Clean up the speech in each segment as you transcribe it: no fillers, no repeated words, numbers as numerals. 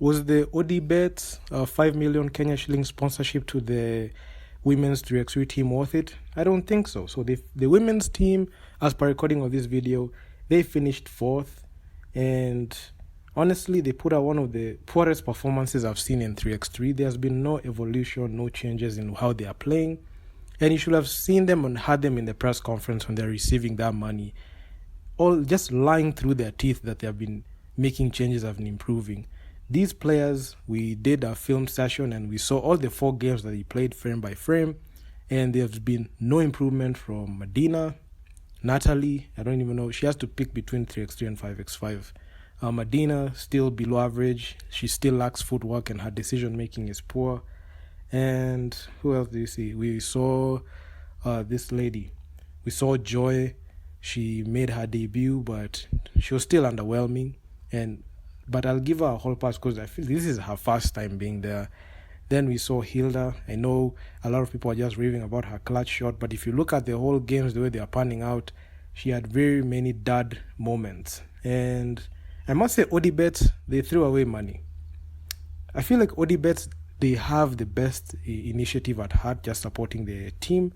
Was the ODBet 5 million Kenya shilling sponsorship to the women's 3x3 team worth it? I don't think so. So the women's team, as per recording of this video, they finished 4th, and honestly, they put out one of the poorest performances I've seen in 3x3. There's been no evolution, no changes in how they are playing, and you should have seen them and had them in the press conference when they're receiving that money, all just lying through their teeth that they have been making changes, have been improving. These players, we did a film session and we saw all the 4 games that he played frame by frame, and there's been no improvement from Medina, Natalie. I don't even know. She has to pick between 3x3 and 5x5. Medina, still below average. She still lacks footwork and her decision making is poor. And who else do you see? We saw this lady. We saw Joy. She made her debut, but she was still underwhelming. But I'll give her a whole pass because I feel this is her first time being there. Then we saw Hilda. I know a lot of people are just raving about her clutch shot, but if you look at the whole games, the way they are panning out, she had very many dud moments. And I must say, ODBet, they threw away money. I feel like ODBet, they have the best initiative at heart, just supporting the team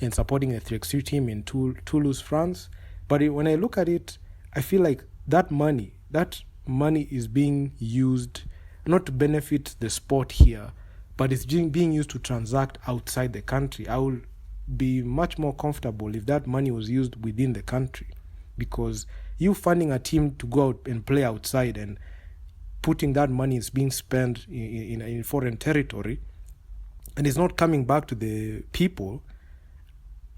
and supporting the 3x3 team in Toulouse, France. But when I look at it, I feel like that money is being used not to benefit the sport here, but it's being used to transact outside the country. I will be much more comfortable if that money was used within the country, because you funding a team to go out and play outside and putting that money is being spent in foreign territory and it's not coming back to the people,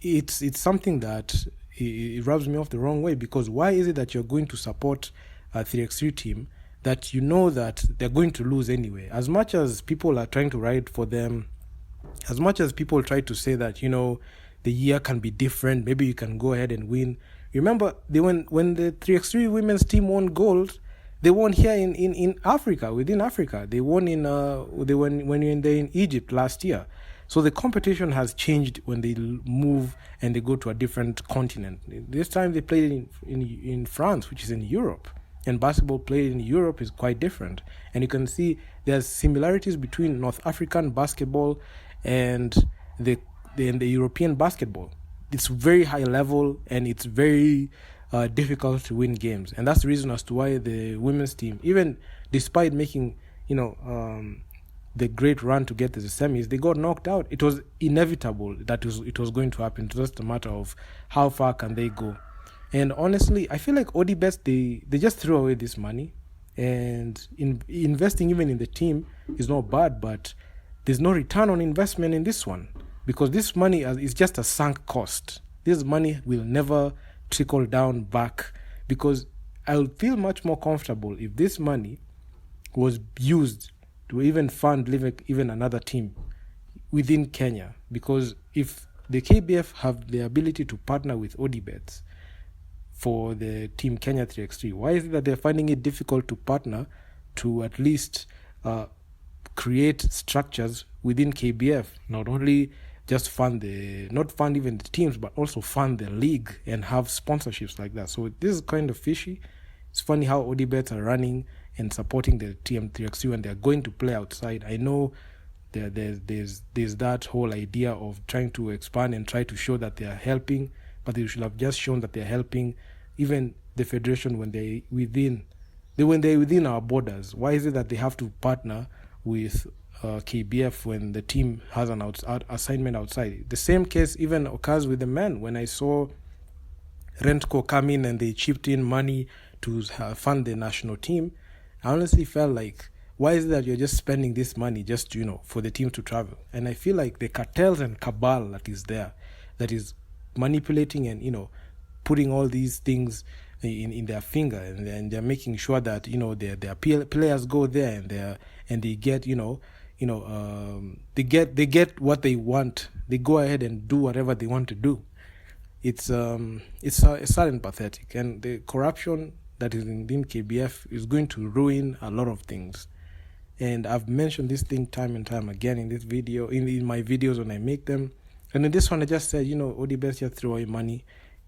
it's something that it rubs me off the wrong way. Because why is it that you're going to support a 3x3 team that you know that they're going to lose anyway? As much as people are trying to ride for them, as much as people try to say that, the year can be different, maybe you can go ahead and win. Remember, when the 3x3 women's team won gold, they won here in Africa, within Africa. They won when in Egypt last year. So the competition has changed when they move and they go to a different continent. This time they played in France, which is in Europe. And basketball played in Europe is quite different. And you can see there's similarities between North African basketball and the European basketball. It's very high level and it's very difficult to win games. And that's the reason as to why the women's team, even despite making, the great run to get to the semis, they got knocked out. It was inevitable that it was going to happen. It's just a matter of how far can they go. And honestly, I feel like ODBet, they just threw away this money. And investing even in the team is not bad, but there's no return on investment in this one. Because this money is just a sunk cost. This money will never trickle down back. Because I'll feel much more comfortable if this money was used to even fund even another team within Kenya. Because if the KBF have the ability to partner with ODBet for the team Kenya 3x3, why is it that they're finding it difficult to partner to at least create structures within KBF? Not only just not fund even the teams, but also fund the league and have sponsorships like that. So this is kind of fishy. It's funny how ODBets are running and supporting the team 3x3 when they're going to play outside. I know there's that whole idea of trying to expand and try to show that they are helping, but they should have just shown that they're helping even the federation when they're within our borders. Why is it that they have to partner with KBF when the team has an assignment outside? The same case even occurs with the men. When I saw Rentco come in and they chipped in money to fund the national team, I honestly felt like, why is it that you're just spending this money just, for the team to travel? And I feel like the cartels and cabal that is there, that is manipulating and, putting all these things in their finger, and they're making sure that, their players go there and they get, they get what they want. They go ahead and do whatever they want to do. It's sad and pathetic. And the corruption that is in KBF is going to ruin a lot of things. And I've mentioned this thing time and time again in this video, in my videos when I make them. And in this one, I just said, ODBet just throw away money.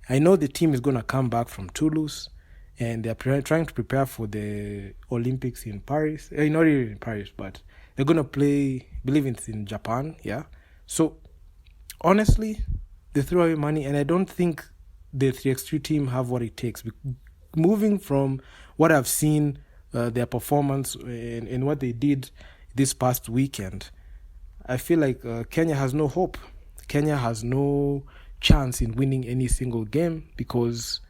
I know the team is going to come back from Toulouse, and they're trying to prepare for the Olympics in Paris. Not really in Paris, but they're going to play, I believe it's in Japan, yeah. So, honestly, they threw away money, and I don't think the 3x3 team have what it takes. Moving from what I've seen, their performance and what they did this past weekend, I feel like Kenya has no hope. Kenya has no chance in winning any single game because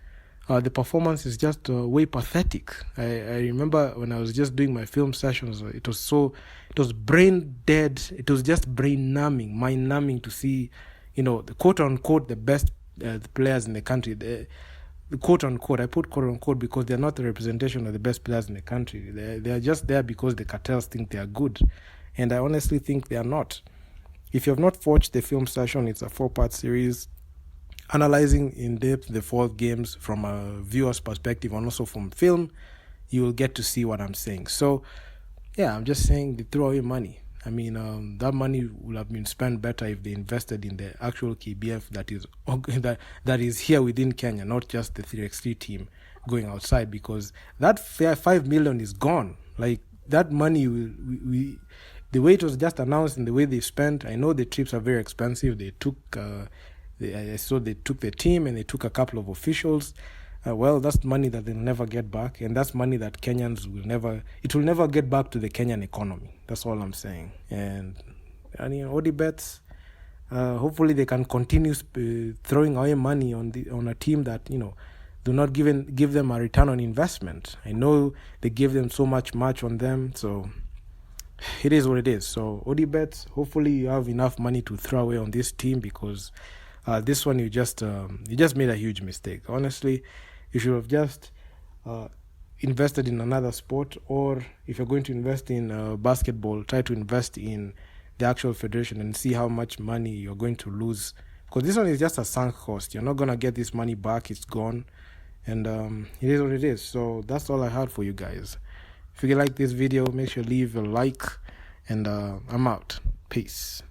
the performance is just way pathetic. I remember when I was just doing my film sessions, it was brain dead. It was just brain numbing, mind numbing to see, the quote unquote the best players in the country. The quote unquote, I put quote unquote because they're not the representation of the best players in the country. They're just there because the cartels think they are good, and I honestly think they are not. If you have not watched the film session, it's a 4-part series analyzing in depth the 4 games from a viewer's perspective and also from film. You will get to see what I'm saying. So, yeah, I'm just saying they threw away money. I mean, that money would have been spent better if they invested in the actual KBF that is here within Kenya, not just the 3x3 team going outside, because that 5 million is gone. Like, that money, the way it was just announced and the way they spent, I know the trips are very expensive. They took, I saw they took the team and they took a couple of officials. Well, that's money that they'll never get back, and that's money that Kenyans will never get back to the Kenyan economy. That's all I'm saying. And Odi bets, hopefully they can continue throwing away money on a team that, do not give them a return on investment. I know they give them so much on them, so it is what it is. So Odi bets, hopefully you have enough money to throw away on this team, because this one you just made a huge mistake. Honestly, you should have just invested in another sport, or if you're going to invest in basketball, try to invest in the actual federation and see how much money you're going to lose, because this one is just a sunk cost. You're not going to get this money back. It's gone, and it is what it is. So that's all I had for you guys. If you like this video, make sure to leave a like, and I'm out. Peace.